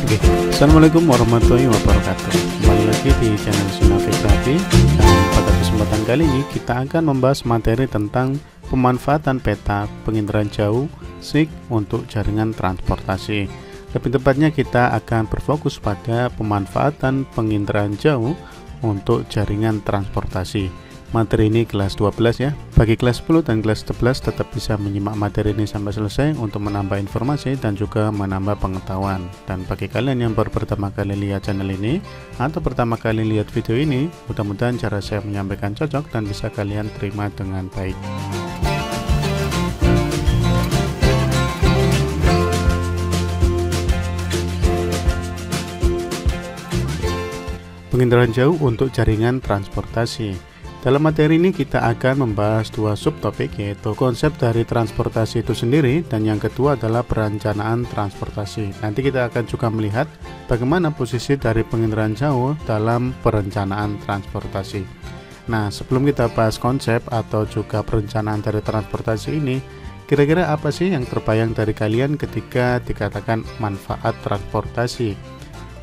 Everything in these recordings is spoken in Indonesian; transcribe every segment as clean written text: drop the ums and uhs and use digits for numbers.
Oke, Assalamualaikum warahmatullahi wabarakatuh. Kembali lagi di channel Sinavigrafi. Dan pada kesempatan kali ini kita akan membahas materi tentang pemanfaatan peta penginderaan jauh SIG untuk jaringan transportasi. Lebih tepatnya kita akan berfokus pada pemanfaatan penginderaan jauh untuk jaringan transportasi. Materi ini kelas 12 ya. Bagi kelas 10 dan kelas 11 tetap bisa menyimak materi ini sampai selesai untuk menambah informasi dan juga menambah pengetahuan. Dan bagi kalian yang baru pertama kali lihat channel ini atau pertama kali lihat video ini, mudah-mudahan cara saya menyampaikan cocok dan bisa kalian terima dengan baik. Penginderaan jauh untuk jaringan transportasi. Dalam materi ini kita akan membahas dua subtopik, yaitu konsep dari transportasi itu sendiri dan yang kedua adalah perencanaan transportasi. Nanti kita akan juga melihat bagaimana posisi dari penginderaan jauh dalam perencanaan transportasi. Nah, sebelum kita bahas konsep atau juga perencanaan dari transportasi ini, kira-kira apa sih yang terbayang dari kalian ketika dikatakan manfaat transportasi?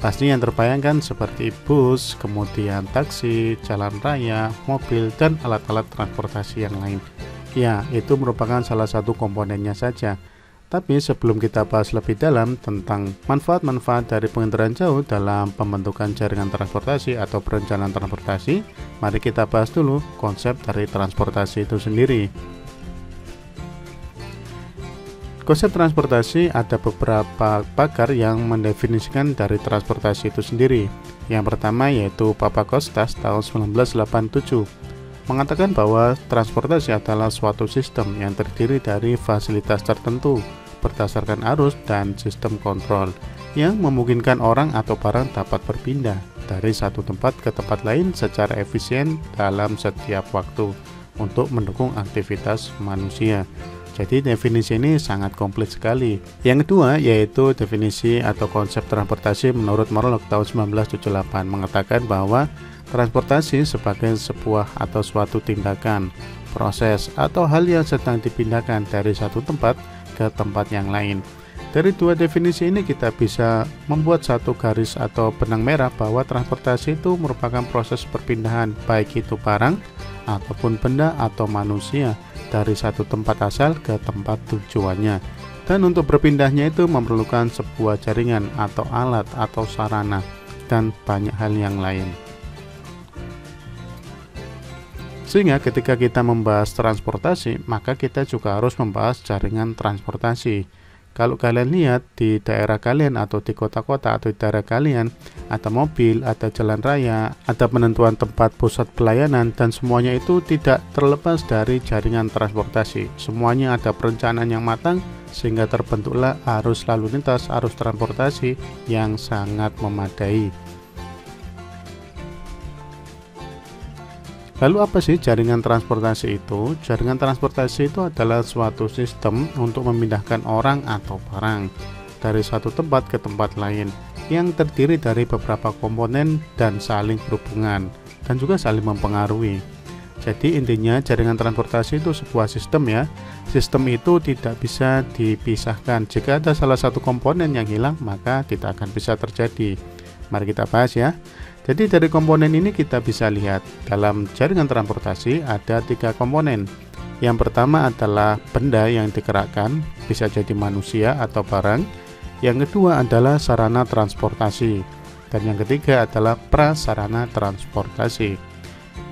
Pasti yang terbayangkan seperti bus, kemudian taksi, jalan raya, mobil, dan alat-alat transportasi yang lain. Ya, itu merupakan salah satu komponennya saja. Tapi sebelum kita bahas lebih dalam tentang manfaat-manfaat dari penginderaan jauh dalam pembentukan jaringan transportasi atau perencanaan transportasi, mari kita bahas dulu konsep dari transportasi itu sendiri. Konsep transportasi ada beberapa pakar yang mendefinisikan dari transportasi itu sendiri. Yang pertama yaitu Papakostas tahun 1987 mengatakan bahwa transportasi adalah suatu sistem yang terdiri dari fasilitas tertentu berdasarkan arus dan sistem kontrol yang memungkinkan orang atau barang dapat berpindah dari satu tempat ke tempat lain secara efisien dalam setiap waktu untuk mendukung aktivitas manusia. Jadi definisi ini sangat komplit sekali. Yang kedua yaitu definisi atau konsep transportasi menurut Morlock tahun 1978 mengatakan bahwa transportasi sebagai sebuah atau suatu tindakan, proses atau hal yang sedang dipindahkan dari satu tempat ke tempat yang lain. Dari dua definisi ini kita bisa membuat satu garis atau benang merah bahwa transportasi itu merupakan proses perpindahan baik itu barang ataupun benda atau manusia dari satu tempat asal ke tempat tujuannya. Dan untuk berpindahnya itu memerlukan sebuah jaringan atau alat atau sarana dan banyak hal yang lain. Sehingga ketika kita membahas transportasi, maka kita juga harus membahas jaringan transportasi. Kalau kalian lihat di daerah kalian atau di kota-kota atau di daerah kalian ada mobil, ada jalan raya, ada penentuan tempat pusat pelayanan dan semuanya itu tidak terlepas dari jaringan transportasi. Semuanya ada perencanaan yang matang sehingga terbentuklah arus lalu lintas, arus transportasi yang sangat memadai. Lalu apa sih jaringan transportasi itu? Jaringan transportasi itu adalah suatu sistem untuk memindahkan orang atau barang dari satu tempat ke tempat lain yang terdiri dari beberapa komponen dan saling berhubungan dan juga saling mempengaruhi. Jadi intinya jaringan transportasi itu sebuah sistem ya. Sistem itu tidak bisa dipisahkan. Jika ada salah satu komponen yang hilang, maka tidak akan bisa terjadi. Mari kita bahas ya. Jadi dari komponen ini kita bisa lihat dalam jaringan transportasi ada tiga komponen. Yang pertama adalah benda yang digerakkan, bisa jadi manusia atau barang. Yang kedua adalah sarana transportasi. Dan yang ketiga adalah prasarana transportasi.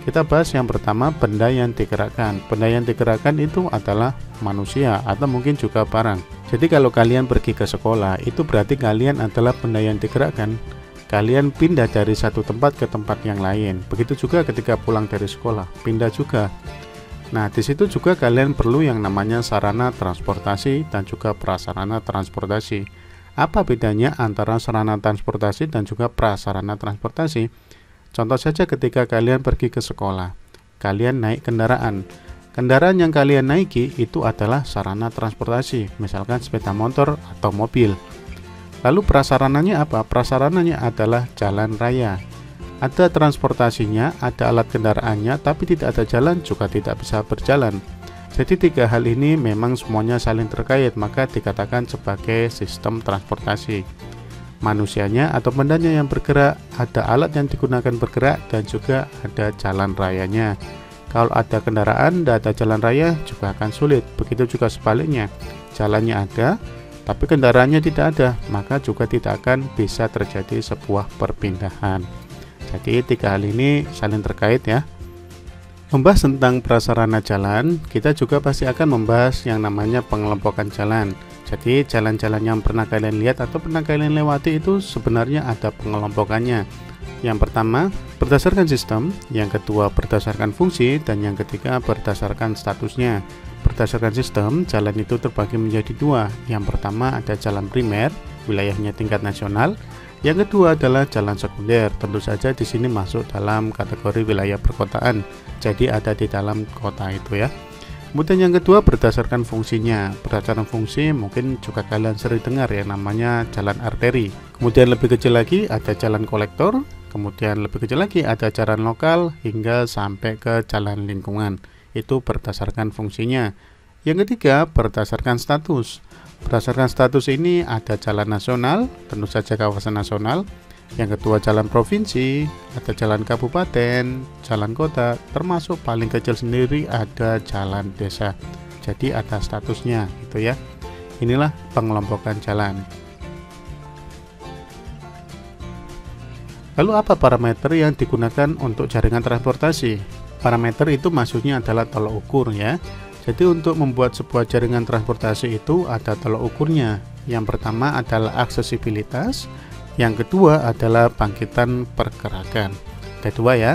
Kita bahas yang pertama, benda yang digerakkan. Benda yang digerakkan itu adalah manusia atau mungkin juga barang. Jadi kalau kalian pergi ke sekolah, itu berarti kalian adalah benda yang digerakkan. Kalian pindah dari satu tempat ke tempat yang lain. Begitu juga ketika pulang dari sekolah, pindah juga. Nah, di situ juga kalian perlu yang namanya sarana transportasi dan juga prasarana transportasi. Apa bedanya antara sarana transportasi dan juga prasarana transportasi? Contoh saja ketika kalian pergi ke sekolah, kalian naik kendaraan. Kendaraan yang kalian naiki itu adalah sarana transportasi, misalkan sepeda motor atau mobil. Lalu prasarananya apa? Prasarananya adalah jalan raya. Ada transportasinya, ada alat kendaraannya, tapi tidak ada jalan juga tidak bisa berjalan. Jadi tiga hal ini memang semuanya saling terkait, maka dikatakan sebagai sistem transportasi. manusianya atau bendanya yang bergerak, ada alat yang digunakan bergerak, dan juga ada jalan rayanya. Kalau ada kendaraan dan ada jalan raya juga akan sulit. Begitu juga sebaliknya, jalannya ada tapi kendaraannya tidak ada, maka juga tidak akan bisa terjadi sebuah perpindahan. Jadi tiga hal ini saling terkait ya. Membahas tentang prasarana jalan, kita juga pasti akan membahas yang namanya pengelompokan jalan. Jadi jalan-jalan yang pernah kalian lihat atau pernah kalian lewati itu sebenarnya ada pengelompokannya. Yang pertama berdasarkan sistem, yang kedua berdasarkan fungsi, dan yang ketiga berdasarkan statusnya. Berdasarkan sistem, jalan itu terbagi menjadi dua. Yang pertama ada jalan primer, wilayahnya tingkat nasional. Yang kedua adalah jalan sekunder. Tentu saja di sini masuk dalam kategori wilayah perkotaan. Jadi ada di dalam kota itu ya. Kemudian yang kedua berdasarkan fungsinya. Berdasarkan fungsi mungkin juga kalian sering dengar ya, namanya jalan arteri. Kemudian lebih kecil lagi ada jalan kolektor. Kemudian lebih kecil lagi ada jalan lokal hingga sampai ke jalan lingkungan. Itu berdasarkan fungsinya. Yang ketiga berdasarkan status. Berdasarkan status ini ada jalan nasional, tentu saja kawasan nasional. Yang kedua jalan provinsi, ada jalan kabupaten, jalan kota, termasuk paling kecil sendiri ada jalan desa. Jadi ada statusnya gitu ya. Inilah pengelompokan jalan. Lalu apa parameter yang digunakan untuk jaringan transportasi? Parameter itu maksudnya adalah tolok ukur ya. Jadi untuk membuat sebuah jaringan transportasi itu ada tolok ukurnya. Yang pertama adalah aksesibilitas, yang kedua adalah bangkitan pergerakan. Ada dua ya.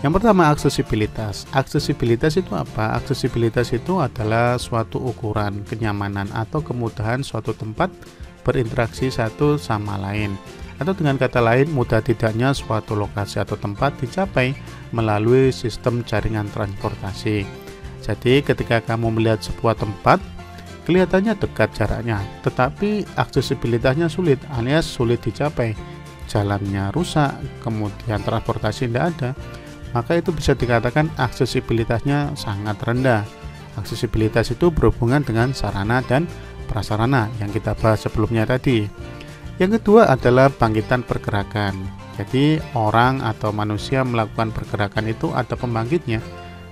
Yang pertama aksesibilitas. Aksesibilitas itu apa? Aksesibilitas itu adalah suatu ukuran kenyamanan atau kemudahan suatu tempat berinteraksi satu sama lain. Atau dengan kata lain, mudah tidaknya suatu lokasi atau tempat dicapai melalui sistem jaringan transportasi. Jadi ketika kamu melihat sebuah tempat, kelihatannya dekat jaraknya, tetapi aksesibilitasnya sulit alias sulit dicapai. Jalannya rusak, kemudian transportasi tidak ada, maka itu bisa dikatakan aksesibilitasnya sangat rendah. Aksesibilitas itu berhubungan dengan sarana dan prasarana yang kita bahas sebelumnya tadi. Yang kedua adalah bangkitan pergerakan. Jadi orang atau manusia melakukan pergerakan itu ada pembangkitnya.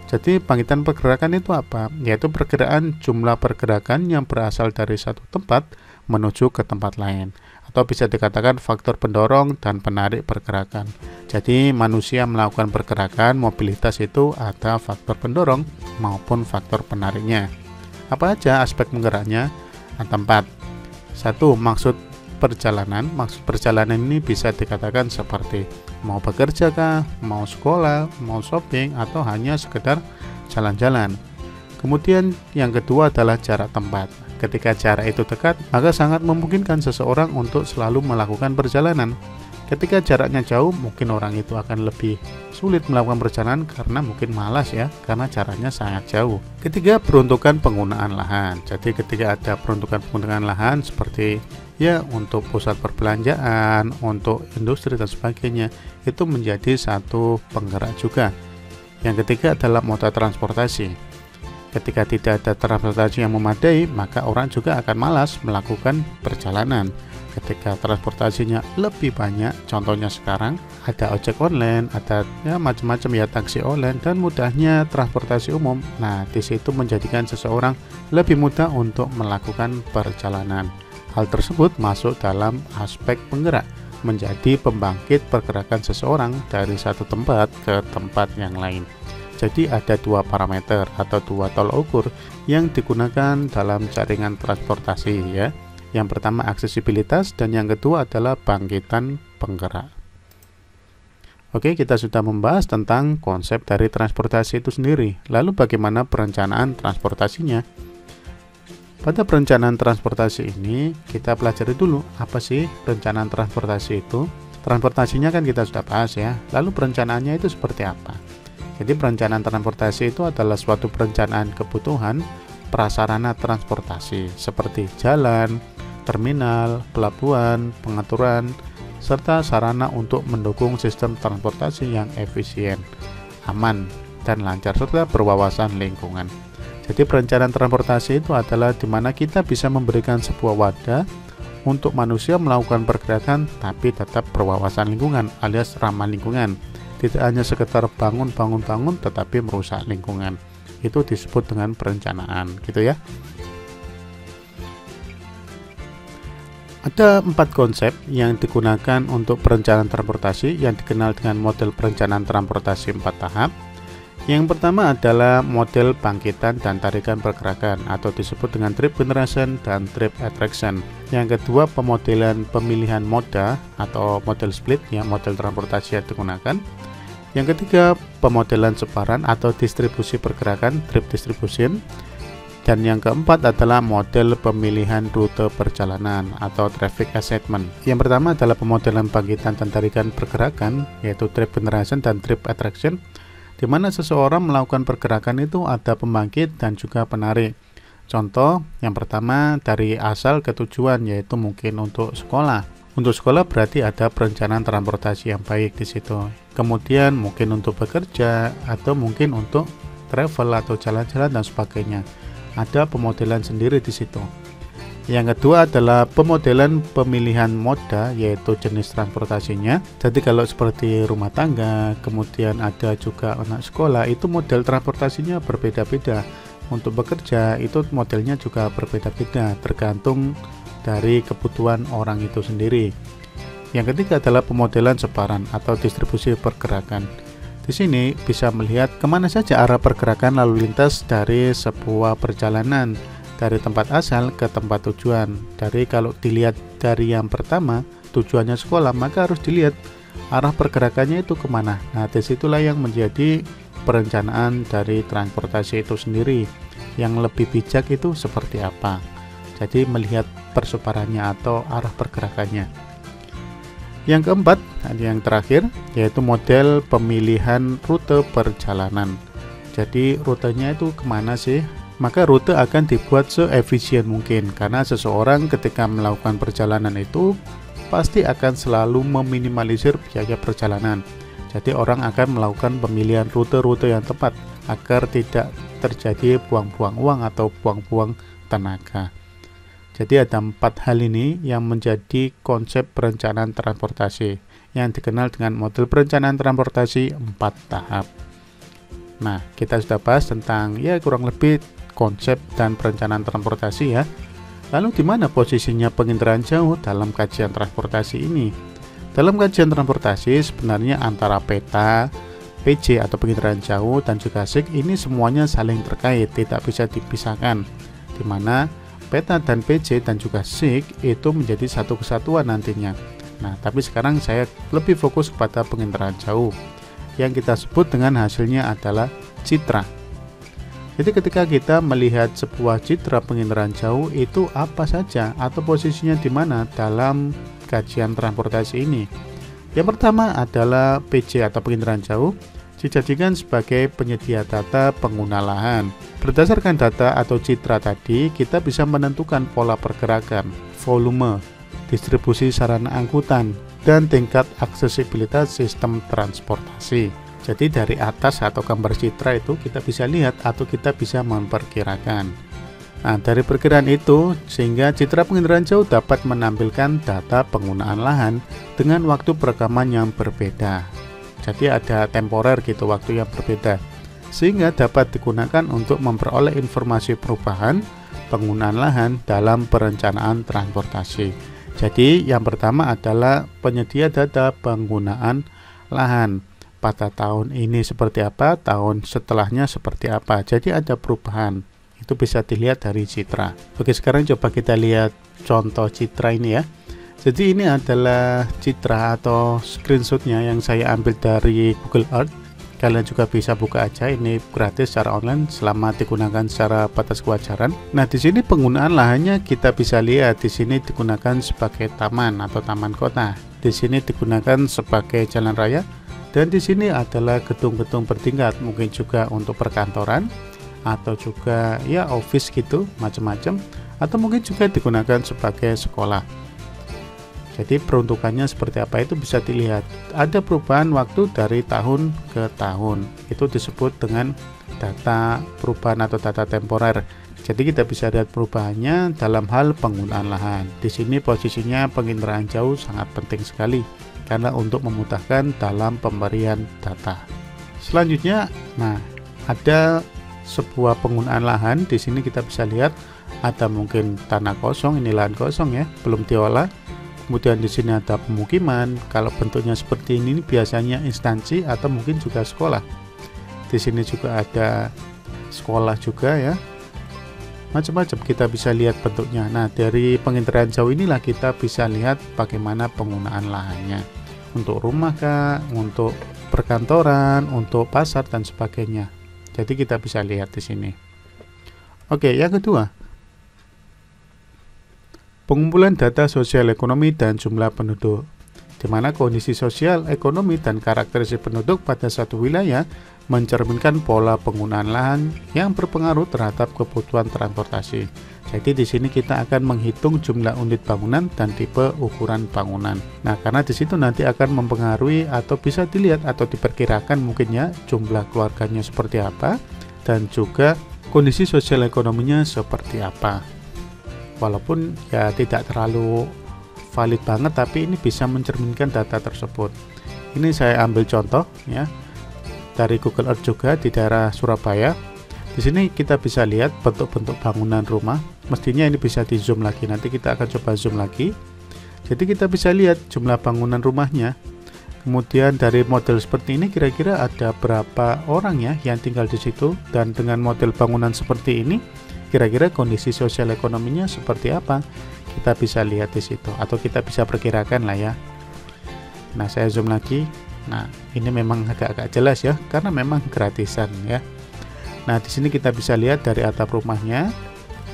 Jadi bangkitan pergerakan itu apa? Yaitu pergerakan jumlah pergerakan yang berasal dari satu tempat menuju ke tempat lain. Atau bisa dikatakan faktor pendorong dan penarik pergerakan. Jadi manusia melakukan pergerakan, mobilitas itu ada faktor pendorong maupun faktor penariknya. Apa aja aspek penggeraknya? Ada 4. 1. Maksud perjalanan. Maksud perjalanan ini bisa dikatakan seperti mau bekerja kah, mau sekolah, mau shopping, atau hanya sekedar jalan-jalan. Kemudian yang kedua adalah jarak tempat. Ketika jarak itu dekat, maka sangat memungkinkan seseorang untuk selalu melakukan perjalanan. Ketika jaraknya jauh, mungkin orang itu akan lebih sulit melakukan perjalanan karena mungkin malas ya, karena jaraknya sangat jauh. Ketiga, peruntukan penggunaan lahan. Jadi ketika ada peruntukan penggunaan lahan seperti ya untuk pusat perbelanjaan, untuk industri dan sebagainya, itu menjadi satu penggerak juga. Yang ketiga adalah moda transportasi. Ketika tidak ada transportasi yang memadai, maka orang juga akan malas melakukan perjalanan. Ketika transportasinya lebih banyak, contohnya sekarang ada ojek online, ada ya macam-macam ya taksi online dan mudahnya transportasi umum. Nah, di situ menjadikan seseorang lebih mudah untuk melakukan perjalanan. Hal tersebut masuk dalam aspek penggerak, menjadi pembangkit pergerakan seseorang dari satu tempat ke tempat yang lain. Jadi ada 2 parameter atau 2 tolok ukur yang digunakan dalam jaringan transportasi ya. Yang pertama aksesibilitas dan yang kedua adalah bangkitan penggerak. Oke, kita sudah membahas tentang konsep dari transportasi itu sendiri. Lalu bagaimana perencanaan transportasinya? Pada perencanaan transportasi ini kita pelajari dulu apa sih perencanaan transportasi itu. Transportasinya kan kita sudah bahas ya. Lalu perencanaannya itu seperti apa? Jadi perencanaan transportasi itu adalah suatu perencanaan kebutuhan prasarana transportasi seperti jalan, terminal, pelabuhan, pengaturan, serta sarana untuk mendukung sistem transportasi yang efisien, aman, dan lancar, serta berwawasan lingkungan. Jadi perencanaan transportasi itu adalah di mana kita bisa memberikan sebuah wadah untuk manusia melakukan pergerakan tapi tetap berwawasan lingkungan alias ramah lingkungan. Tidak hanya sekedar bangun, tetapi merusak lingkungan. Itu disebut dengan perencanaan, gitu ya. Ada 4 konsep yang digunakan untuk perencanaan transportasi yang dikenal dengan model perencanaan transportasi 4 tahap. Yang pertama adalah model bangkitan dan tarikan pergerakan atau disebut dengan trip generation dan trip attraction. Yang kedua, pemodelan pemilihan moda atau model split, ya, model transportasi yang digunakan. Yang ketiga, pemodelan sebaran atau distribusi pergerakan, trip distribution. Dan yang keempat adalah model pemilihan rute perjalanan atau traffic assessment. Yang pertama adalah pemodelan bangkitan dan tarikan pergerakan, yaitu trip generation dan trip attraction, di mana seseorang melakukan pergerakan itu ada pembangkit dan juga penarik. Contoh, yang pertama dari asal ke tujuan, yaitu mungkin untuk sekolah. Untuk sekolah berarti ada perencanaan transportasi yang baik di situ. Kemudian mungkin untuk bekerja atau mungkin untuk travel atau jalan-jalan dan sebagainya. Ada pemodelan sendiri di situ. Yang kedua adalah pemodelan pemilihan moda, yaitu jenis transportasinya. Jadi kalau seperti rumah tangga, kemudian ada juga anak sekolah, itu model transportasinya berbeda-beda. Untuk bekerja itu modelnya juga berbeda-beda, tergantung dari kebutuhan orang itu sendiri. Yang ketiga adalah pemodelan sebaran atau distribusi pergerakan. Di sini bisa melihat kemana saja arah pergerakan lalu lintas dari sebuah perjalanan, dari tempat asal ke tempat tujuan. Dari kalau dilihat dari yang pertama, tujuannya sekolah, maka harus dilihat arah pergerakannya itu kemana. Nah, disitulah yang menjadi perencanaan dari transportasi itu sendiri. Yang lebih bijak itu seperti apa. Jadi melihat persebarannya atau arah pergerakannya. Yang keempat, yang terakhir, yaitu model pemilihan rute perjalanan. Jadi rutenya itu kemana sih? Maka rute akan dibuat seefisien mungkin, karena seseorang ketika melakukan perjalanan itu pasti akan selalu meminimalisir biaya perjalanan. Jadi orang akan melakukan pemilihan rute-rute yang tepat agar tidak terjadi buang-buang uang atau buang-buang tenaga. Jadi ada 4 hal ini yang menjadi konsep perencanaan transportasi yang dikenal dengan model perencanaan transportasi 4 tahap. Nah, kita sudah bahas tentang ya kurang lebih konsep dan perencanaan transportasi ya. Lalu di mana posisinya penginderaan jauh dalam kajian transportasi ini? Dalam kajian transportasi sebenarnya antara peta, PJ atau penginderaan jauh dan juga SIG ini semuanya saling terkait, tidak bisa dipisahkan. Di mana peta dan PJ dan juga SIG itu menjadi satu kesatuan nantinya. Nah, tapi sekarang saya lebih fokus pada penginderaan jauh. Yang kita sebut dengan hasilnya adalah citra. Jadi ketika kita melihat sebuah citra penginderaan jauh itu apa saja atau posisinya di mana dalam kajian transportasi ini. Yang pertama adalah PJ atau penginderaan jauh dijadikan sebagai penyedia data pengguna lahan. Berdasarkan data atau citra tadi, kita bisa menentukan pola pergerakan, volume, distribusi sarana angkutan, dan tingkat aksesibilitas sistem transportasi. Jadi dari atas atau gambar citra itu kita bisa lihat atau kita bisa memperkirakan. Nah, dari perkiraan itu sehingga citra penginderaan jauh dapat menampilkan data penggunaan lahan dengan waktu perekaman yang berbeda. Jadi ada temporer gitu, waktu yang berbeda. Sehingga dapat digunakan untuk memperoleh informasi perubahan penggunaan lahan dalam perencanaan transportasi. Jadi yang pertama adalah penyedia data penggunaan lahan. Pada tahun ini seperti apa, tahun setelahnya seperti apa. Jadi ada perubahan. Itu bisa dilihat dari citra. Oke, sekarang coba kita lihat contoh citra ini ya. Jadi ini adalah citra atau screenshotnya yang saya ambil dari Google Earth. Kalian juga bisa buka aja, ini gratis secara online selama digunakan secara batas kewajaran. Nah, di sini penggunaan lahannya kita bisa lihat. Di sini digunakan sebagai taman atau taman kota. Di sini digunakan sebagai jalan raya. Dan di sini adalah gedung-gedung bertingkat, mungkin juga untuk perkantoran atau juga ya office gitu, macam-macam, atau mungkin juga digunakan sebagai sekolah. Jadi peruntukannya seperti apa itu bisa dilihat. Ada perubahan waktu dari tahun ke tahun. Itu disebut dengan data perubahan atau data temporer. Jadi kita bisa lihat perubahannya dalam hal penggunaan lahan. Di sini posisinya penginderaan jauh sangat penting sekali karena untuk memudahkan dalam pemberian data. Selanjutnya, nah, ada sebuah penggunaan lahan. Di sini kita bisa lihat ada mungkin tanah kosong, ini lahan kosong ya, belum diolah. Kemudian di sini ada pemukiman. Kalau bentuknya seperti ini biasanya instansi atau mungkin juga sekolah. Di sini juga ada sekolah juga ya. Macam-macam kita bisa lihat bentuknya. Nah, dari penginderaan jauh inilah kita bisa lihat bagaimana penggunaan lahannya. Untuk rumah kah, untuk perkantoran, untuk pasar dan sebagainya. Jadi kita bisa lihat di sini. Oke, yang kedua, pengumpulan data sosial ekonomi dan jumlah penduduk, di mana kondisi sosial, ekonomi, dan karakteristik penduduk pada suatu wilayah mencerminkan pola penggunaan lahan yang berpengaruh terhadap kebutuhan transportasi. Jadi di sini kita akan menghitung jumlah unit bangunan dan tipe ukuran bangunan. Nah, karena di situ nanti akan mempengaruhi atau bisa dilihat atau diperkirakan mungkinnya jumlah keluarganya seperti apa dan juga kondisi sosial ekonominya seperti apa. Walaupun ya tidak terlalu valid banget, tapi ini bisa mencerminkan data tersebut. Ini saya ambil contoh ya dari Google Earth juga di daerah Surabaya. Di sini kita bisa lihat bentuk-bentuk bangunan rumah. Mestinya ini bisa di zoom lagi. Nanti kita akan coba zoom lagi. Jadi kita bisa lihat jumlah bangunan rumahnya. Kemudian dari model seperti ini kira-kira ada berapa orang ya yang tinggal di situ, dan dengan model bangunan seperti ini kira-kira kondisi sosial ekonominya seperti apa, kita bisa lihat di situ atau kita bisa perkirakan lah ya. Nah, saya zoom lagi. Nah, ini memang agak-agak jelas ya karena memang gratisan ya. Nah, di sini kita bisa lihat dari atap rumahnya.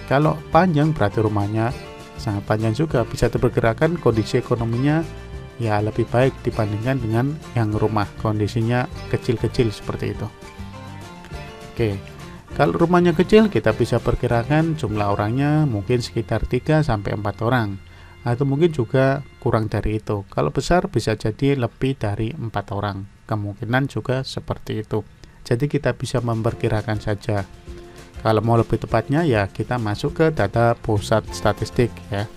Kalau panjang berarti rumahnya sangat panjang juga, bisa diperkirakan kondisi ekonominya ya lebih baik dibandingkan dengan yang rumah kondisinya kecil-kecil seperti itu. Oke. Kalau rumahnya kecil, kita bisa perkirakan jumlah orangnya mungkin sekitar 3-4 orang, atau mungkin juga kurang dari itu. Kalau besar bisa jadi lebih dari 4 orang, kemungkinan juga seperti itu. Jadi kita bisa memperkirakan saja. Kalau mau lebih tepatnya ya kita masuk ke data pusat statistik ya.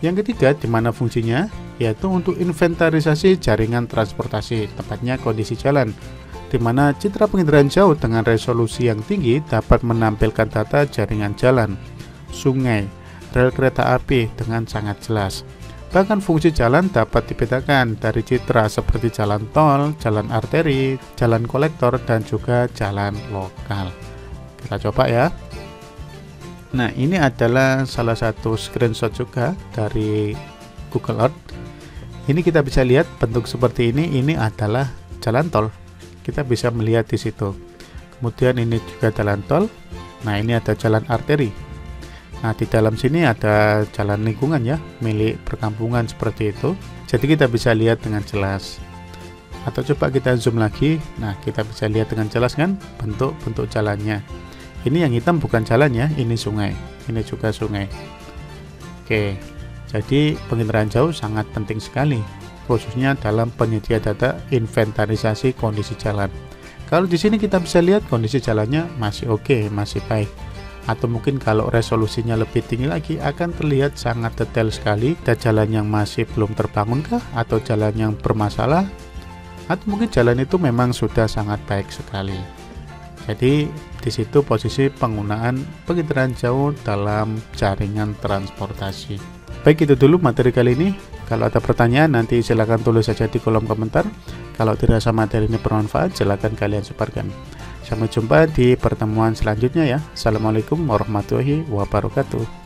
Yang ketiga, di mana fungsinya? Yaitu untuk inventarisasi jaringan transportasi, tepatnya kondisi jalan, di mana citra penginderaan jauh dengan resolusi yang tinggi dapat menampilkan data jaringan jalan, sungai, rel kereta api dengan sangat jelas. Bahkan fungsi jalan dapat dibedakan dari citra seperti jalan tol, jalan arteri, jalan kolektor, dan juga jalan lokal. Kita coba ya. Nah, ini adalah salah satu screenshot juga dari Google Earth. Ini kita bisa lihat bentuk seperti ini adalah jalan tol. Kita bisa melihat di situ. Kemudian ini juga jalan tol. Nah, ini ada jalan arteri. Nah, di dalam sini ada jalan lingkungan ya, milik perkampungan seperti itu. Jadi kita bisa lihat dengan jelas. Atau coba kita zoom lagi. Nah, kita bisa lihat dengan jelas kan bentuk-bentuk jalannya. Ini yang hitam bukan jalan ya, ini sungai. Ini juga sungai. Oke. Jadi penginderaan jauh sangat penting sekali, khususnya dalam penyedia data inventarisasi kondisi jalan. Kalau di sini kita bisa lihat kondisi jalannya masih oke, masih baik. Atau mungkin kalau resolusinya lebih tinggi lagi akan terlihat sangat detail sekali, ada jalan yang masih belum terbangun kah, atau jalan yang bermasalah, atau mungkin jalan itu memang sudah sangat baik sekali. Jadi di situ posisi penggunaan penginderaan jauh dalam jaringan transportasi. Baik, itu dulu materi kali ini. Kalau ada pertanyaan nanti silakan tulis saja di kolom komentar. Kalau dirasa materi ini bermanfaat, silakan kalian sebarkan. Sampai jumpa di pertemuan selanjutnya ya. Assalamualaikum warahmatullahi wabarakatuh.